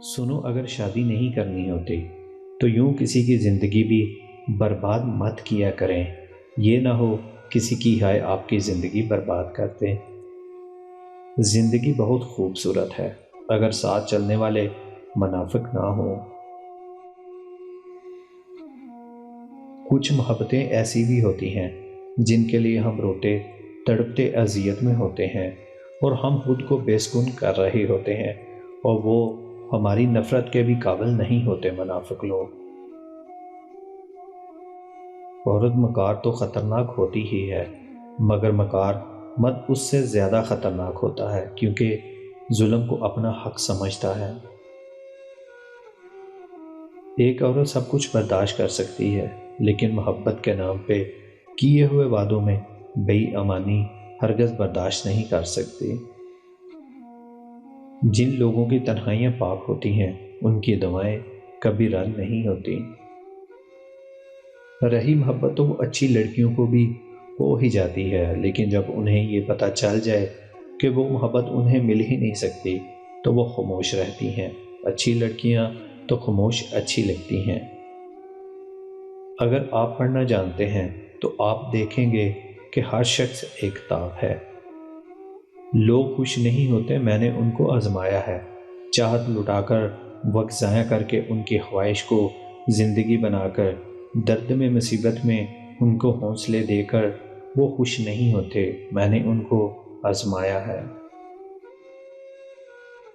سنو، اگر شادی نہیں کرنی ہوتی تو یوں کسی کی زندگی بھی برباد مت کیا کریں، یہ نہ ہو کسی کی ہائے آپ کی زندگی برباد کر دیں۔ زندگی بہت خوبصورت ہے اگر ساتھ چلنے والے منافق نہ ہوں۔ کچھ محبتیں ایسی بھی ہوتی ہیں جن کے لیے ہم روتے تڑپتے اذیت میں ہوتے ہیں، اور ہم خود کو بے سکون کر رہے ہوتے ہیں، اور وہ ہماری نفرت کے بھی قابل نہیں ہوتے منافق لوگ۔ عورت مکار تو خطرناک ہوتی ہی ہے، مگر مکار مرد اس سے زیادہ خطرناک ہوتا ہے، کیونکہ ظلم کو اپنا حق سمجھتا ہے۔ ایک عورت سب کچھ برداشت کر سکتی ہے، لیکن محبت کے نام پہ کیے ہوئے وعدوں میں بے ایمانی ہرگز برداشت نہیں کر سکتی۔ جن لوگوں کی تنہائیاں پاک ہوتی ہیں ان کی دعائیں کبھی رد نہیں ہوتی۔ رہی محبت تو وہ اچھی لڑکیوں کو بھی ہو ہی جاتی ہے، لیکن جب انہیں یہ پتہ چل جائے کہ وہ محبت انہیں مل ہی نہیں سکتی تو وہ خاموش رہتی ہیں۔ اچھی لڑکیاں تو خاموش اچھی لگتی ہیں۔ اگر آپ پڑھنا جانتے ہیں تو آپ دیکھیں گے کہ ہر شخص ایک کتاب ہے۔ لوگ خوش نہیں ہوتے، میں نے ان کو آزمایا ہے، چاہت لٹا کر وقت ضائع کر کے ان کی خواہش کو زندگی بنا کر، درد میں مصیبت میں ان کو حوصلے دے کر وہ خوش نہیں ہوتے، میں نے ان کو آزمایا ہے۔